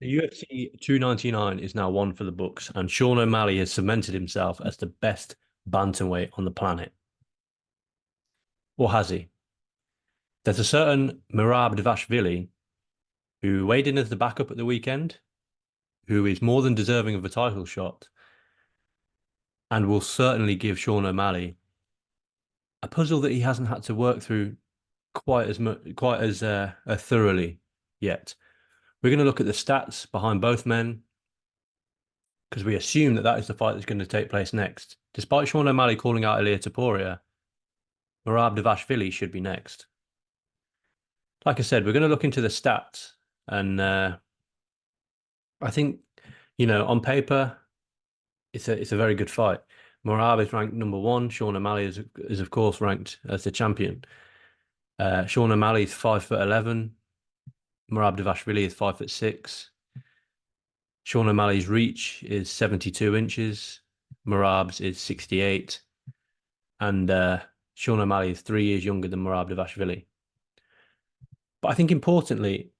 The UFC 299 is now one for the books, and Sean O'Malley has cemented himself as the best bantamweight on the planet. Or has he? There's a certain Merab Dvalishvili who weighed in as the backup at the weekend, who is more than deserving of a title shot, and will certainly give Sean O'Malley a puzzle that he hasn't had to work through quite as thoroughly yet. We're going to look at the stats behind both men because we assume that is the fight that's going to take place next. Despite Sean O'Malley calling out Ilia Topuria, Merab Dvalishvili should be next. Like I said, we're going to look into the stats, and I think on paper it's a very good fight. Merab is ranked number one. Sean O'Malley is of course ranked as the champion. Sean O'Malley is 5'11". Merab Dvalishvili is 5'6". Sean O'Malley's reach is 72 inches. Merab's is 68. And Sean O'Malley is 3 years younger than Merab Dvalishvili. But I think importantly,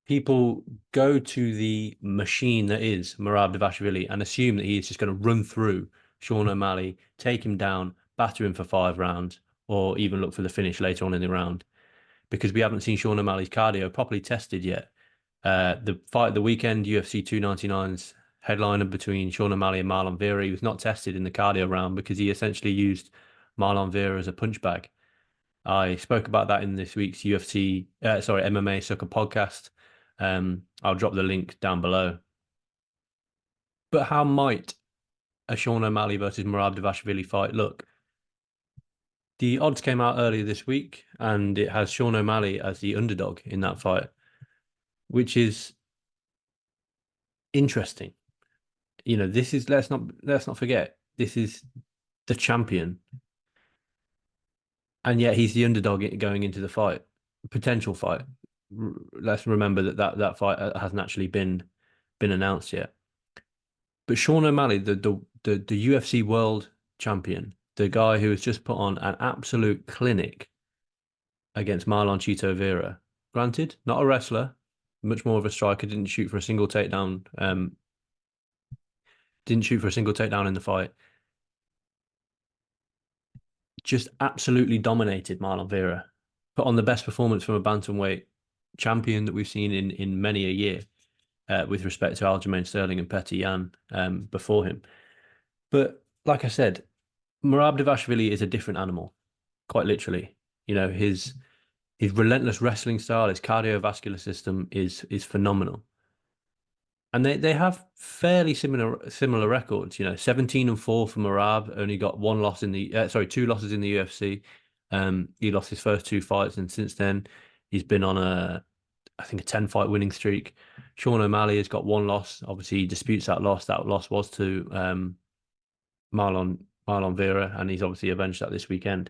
people go to the machine that is Merab Dvalishvili and assume that he's just going to run through Sean O'Malley, take him down, batter him for 5 rounds, or even look for the finish later on in the round. Because we haven't seen Sean O'Malley's cardio properly tested yet. The fight of the weekend, UFC 299's headliner between Sean O'Malley and Marlon Vera, he was not tested in the cardio round because he essentially used Marlon Vera as a punch bag. I spoke about that in this week's MMA Sucker podcast. I'll drop the link down below. But how might a Sean O'Malley versus Merab Dvalishvili fight look? The odds came out earlier this week, and it has Sean O'Malley as the underdog in that fight, which is interesting. This is let's not forget, this is the champion, and yet he's the underdog going into the fight, potential fight. Let's remember that fight hasn't actually been announced yet. But Sean O'Malley, the UFC world champion, the guy who has just put on an absolute clinic against Marlon Chito Vera. Granted, not a wrestler, much more of a striker. Didn't shoot for a single takedown. Didn't shoot for a single takedown in the fight. Just absolutely dominated Marlon Vera. Put on the best performance from a bantamweight champion that we've seen in many a year, with respect to Aljamain Sterling and Petr Yan before him. But like I said, Merab Dvalishvili is a different animal, quite literally. His relentless wrestling style, his cardiovascular system is phenomenal. And they have fairly similar records. 17-4 for Merab, only got two losses in the UFC. He lost his first two fights, and since then he's been on I think a 10-fight winning streak. Sean O'Malley has got one loss. Obviously, he disputes that loss. That loss was to Marlon Vera, and he's obviously avenged that this weekend.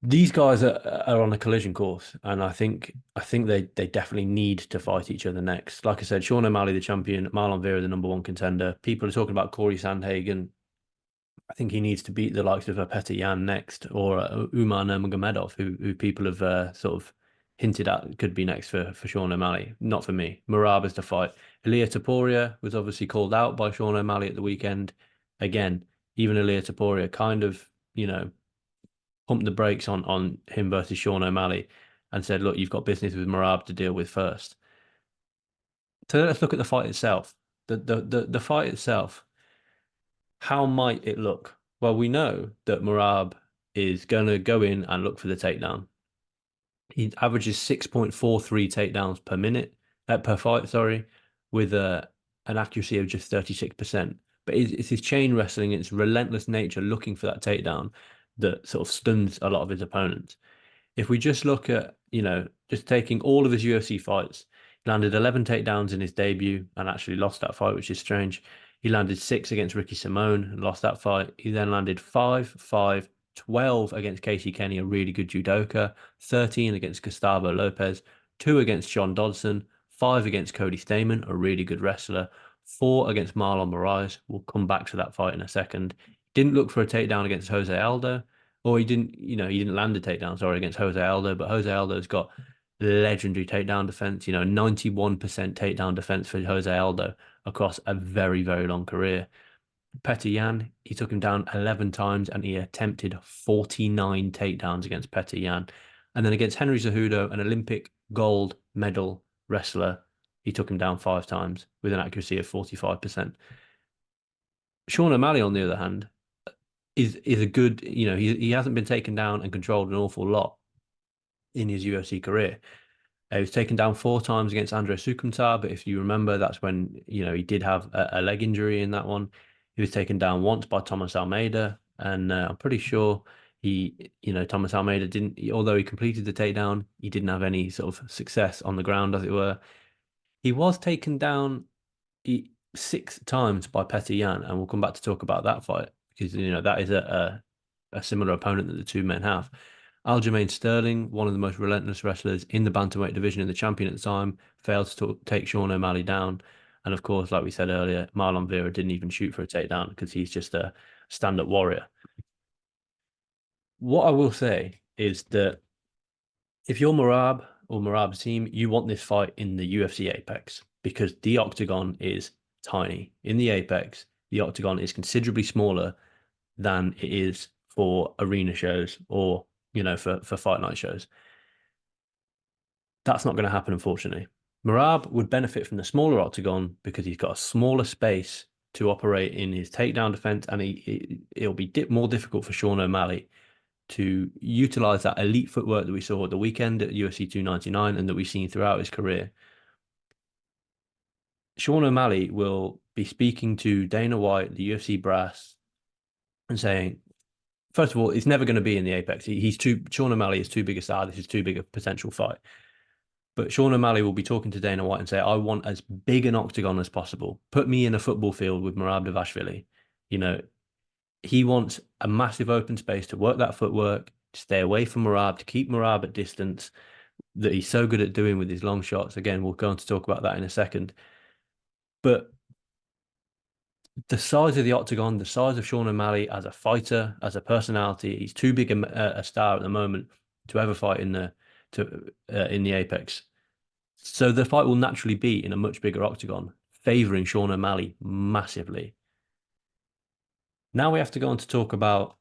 These guys are on a collision course, and I think they definitely need to fight each other next. Like I said, Sean O'Malley, the champion, Marlon Vera, the number one contender. People are talking about Corey Sandhagen. I think he needs to beat the likes of Petr Yan next, or Umar Nurmagomedov, who people have sort of hinted at could be next for Sean O'Malley. Not for me. Merab is the fight. Ilia Topuria was obviously called out by Sean O'Malley at the weekend. Again, even Ilia Topuria kind of, pumped the brakes on him versus Sean O'Malley and said, look, you've got business with Merab to deal with first. So let's look at the fight itself. The fight itself. How might it look? Well, we know that Merab is going to go in and look for the takedown. He averages 6.43 takedowns per fight, with an accuracy of just 36%. But it's his chain wrestling, it's relentless nature looking for that takedown that sort of stuns a lot of his opponents. If we just look at, just taking all of his UFC fights, he landed 11 takedowns in his debut and actually lost that fight, which is strange. He landed 6 against Ricky Simone and lost that fight. He then landed 5, 12 against Casey Kenny, a really good judoka, 13 against Gustavo Lopez, 2 against John Dodson, 5 against Cody Stamann, a really good wrestler, 4 against Marlon Moraes. We'll come back to that fight in a second. Didn't look for a takedown against Jose Aldo, or he didn't land a takedown, against Jose Aldo, but Jose Aldo's got legendary takedown defense, 91% takedown defense for Jose Aldo across a very, very long career. Petr Yan, he took him down 11 times and he attempted 49 takedowns against Petr Yan. And then against Henry Cejudo, an Olympic gold medal wrestler, he took him down 5 times with an accuracy of 45%. Sean O'Malley, on the other hand, is a good, he hasn't been taken down and controlled an awful lot in his UFC career. He was taken down 4 times against Andrei Sukumtar, but if you remember, that's when he did have a leg injury in that one. He was taken down once by Thomas Almeida, and I'm pretty sure Thomas Almeida didn't, although he completed the takedown, he didn't have any sort of success on the ground, as it were. He was taken down 6 times by Petr Yan, and we'll come back to talk about that fight because that is a similar opponent that the two men have. Aljamain Sterling, one of the most relentless wrestlers in the bantamweight division and the champion at the time, failed to take Sean O'Malley down. And of course, like we said earlier, Marlon Vera didn't even shoot for a takedown because he's just a stand-up warrior. What I will say is that if you're Merab or Merab's team, you want this fight in the UFC Apex because the octagon is tiny. In the Apex, the octagon is considerably smaller than it is for arena shows or for fight night shows. That's not going to happen, unfortunately. Merab would benefit from the smaller octagon because he's got a smaller space to operate in his takedown defense, and it'll be more difficult for Sean O'Malley to utilize that elite footwork that we saw at the weekend at UFC 299 and that we've seen throughout his career. Sean O'Malley will be speaking to Dana White, the UFC brass, and saying, first of all, it's never going to be in the Apex. Sean O'Malley is too big a star. This is too big a potential fight. But Sean O'Malley will be talking to Dana White and say, I want as big an octagon as possible. Put me in a football field with Merab Dvalishvili. He wants a massive open space to work that footwork, to stay away from Merab, to keep Merab at distance that he's so good at doing with his long shots. Again, we'll go on to talk about that in a second. But the size of the octagon, the size of Sean O'Malley as a fighter, as a personality, he's too big a star at the moment to ever fight in the Apex. So the fight will naturally be in a much bigger octagon, favoring Sean O'Malley massively. Now we have to go on to talk about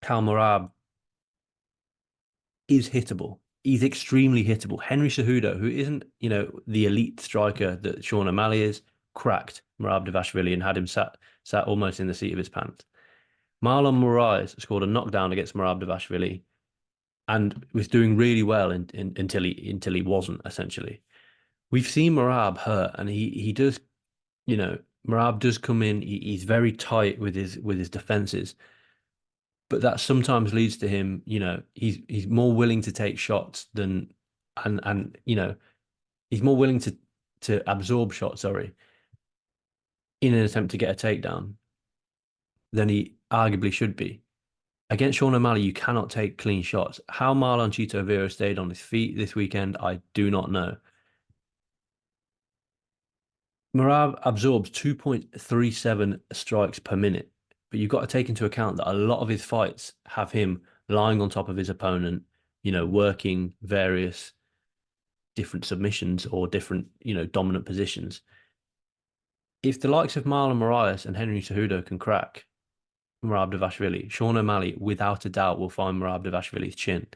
how Merab is hittable. He's extremely hittable. Henry Cejudo, who isn't, the elite striker that Sean O'Malley is, cracked Merab Dvalishvili and had him sat almost in the seat of his pants. Marlon Moraes scored a knockdown against Merab Dvalishvili and was doing really well until he wasn't, essentially. We've seen Merab hurt, and he does, Merab does come in. He's very tight with his defenses, but that sometimes leads to him. He's more willing to take shots than, and he's more willing to absorb shots. Sorry, in an attempt to get a takedown than he arguably should be. Against Sean O'Malley, you cannot take clean shots. How Marlon Chito Vera stayed on his feet this weekend, I do not know. Merab absorbs 2.37 strikes per minute, but you've got to take into account that a lot of his fights have him lying on top of his opponent, working various different submissions or different, dominant positions. If the likes of Marlon Moraes and Henry Cejudo can crack Merab Dvalishvili, Sean O'Malley, without a doubt, will find Merab Dvalishvili's chin.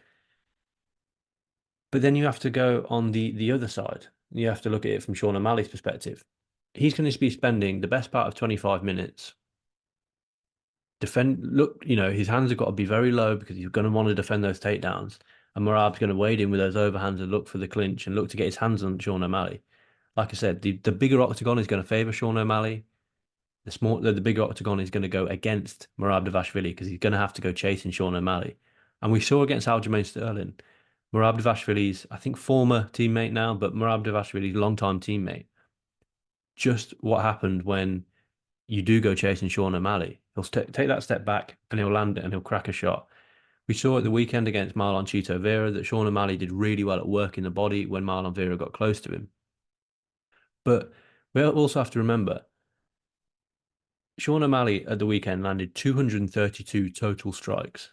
But then you have to go on the other side. You have to look at it from Sean O'Malley's perspective. He's going to be spending the best part of 25 minutes his hands have got to be very low because he's going to want to defend those takedowns. And Merab's going to wade in with those overhands and look for the clinch and look to get his hands on Sean O'Malley. Like I said, the bigger octagon is going to favor Sean O'Malley. The bigger octagon is going to go against Merab Dvalishvili because he's going to have to go chasing Sean O'Malley. And we saw against Aljamain Sterling, Merab Dvalishvili's, I think, former teammate now, but Merab Dvalishvili's longtime teammate. Just what happened when you do go chasing Sean O'Malley. He'll take that step back and he'll land it and he'll crack a shot. We saw at the weekend against Marlon Chito Vera that Sean O'Malley did really well at working the body when Marlon Vera got close to him. But we also have to remember, Sean O'Malley at the weekend landed 232 total strikes.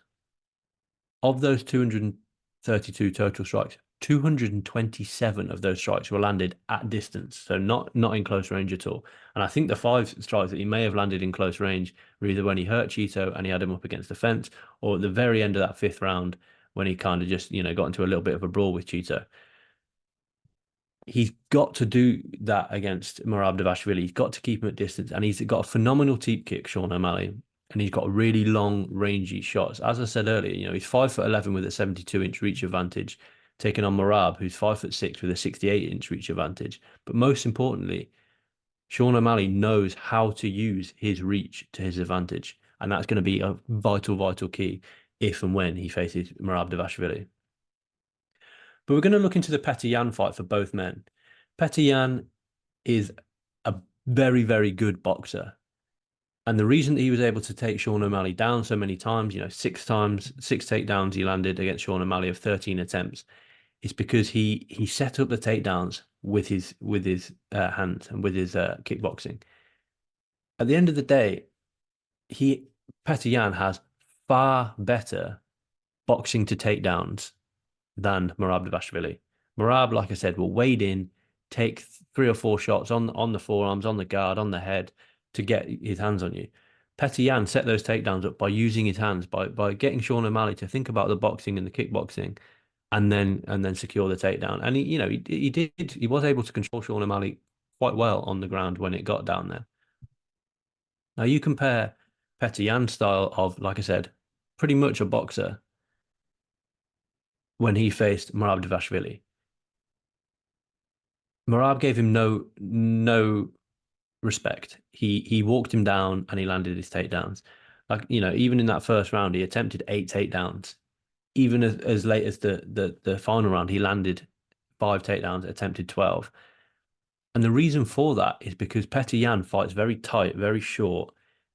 Of those 232 total strikes, 227 of those strikes were landed at distance, so not in close range at all. And I think the 5 strikes that he may have landed in close range were either when he hurt Cheeto and he had him up against the fence, or at the very end of that 5th round when he kind of just, got into a little bit of a brawl with Cheeto. He's got to do that against Merab Dvalishvili. He's got to keep him at distance, and he's got a phenomenal teep kick, Sean O'Malley, and he's got really long, rangy shots. As I said earlier, he's 5'11" with a 72-inch reach advantage, taking on Merab, who's 5'6" with a 68-inch reach advantage. But most importantly, Sean O'Malley knows how to use his reach to his advantage, and that's going to be a vital, vital key if and when he faces Merab Dvalishvili. But we're going to look into the Petr Yan fight for both men. Petr Yan is a very, very good boxer. And the reason that he was able to take Sean O'Malley down so many times, 6 takedowns he landed against Sean O'Malley of 13 attempts, is because he set up the takedowns with his hands and with his kickboxing. At the end of the day, Petr Yan has far better boxing to takedowns than Merab Dvalishvili. Merab, like I said, will wade in, take 3 or 4 shots on the forearms, on the guard, on the head to get his hands on you. Petr Yan set those takedowns up by using his hands, by getting Sean O'Malley to think about the boxing and the kickboxing, and then secure the takedown. And he was able to control Sean O'Malley quite well on the ground when it got down there. Now you compare Petr Yan's style of, like I said, pretty much a boxer when he faced Merab Dvalishvili. Merab gave him no respect. He walked him down and he landed his takedowns. Like, even in that first round, he attempted 8 takedowns. Even as late as the final round, he landed 5 takedowns, attempted 12. And the reason for that is because Petr Yan fights very tight, very short.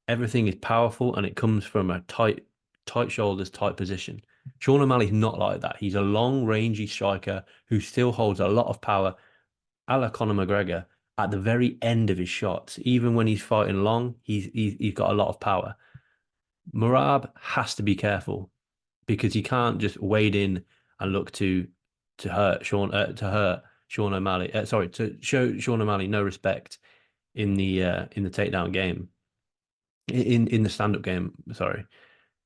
Everything is powerful and it comes from a tight shoulders, tight position. Sean O'Malley's not like that. He's a long, rangy striker who still holds a lot of power, a la Conor McGregor, at the very end of his shots. Even when he's fighting long, he's got a lot of power. Merab has to be careful because he can't just wade in and look to hurt Sean O'Malley. To show Sean O'Malley no respect in the takedown game, in the stand-up game. Sorry,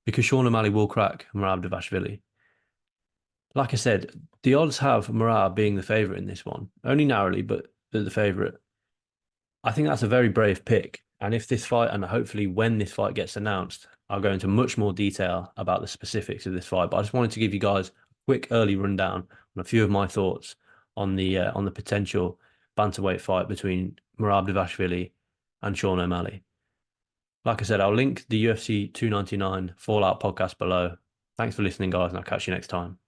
because Sean O'Malley will crack Merab Dvalishvili. Like I said, the odds have Merab being the favourite in this one, only narrowly, but the favourite. I think that's a very brave pick. And if this fight, and hopefully when this fight gets announced, I'll go into much more detail about the specifics of this fight. But I just wanted to give you guys a quick early rundown on a few of my thoughts on the potential bantamweight fight between Merab Dvalishvili and Sean O'Malley. Like I said, I'll link the UFC 299 Fallout podcast below. Thanks for listening, guys, and I'll catch you next time.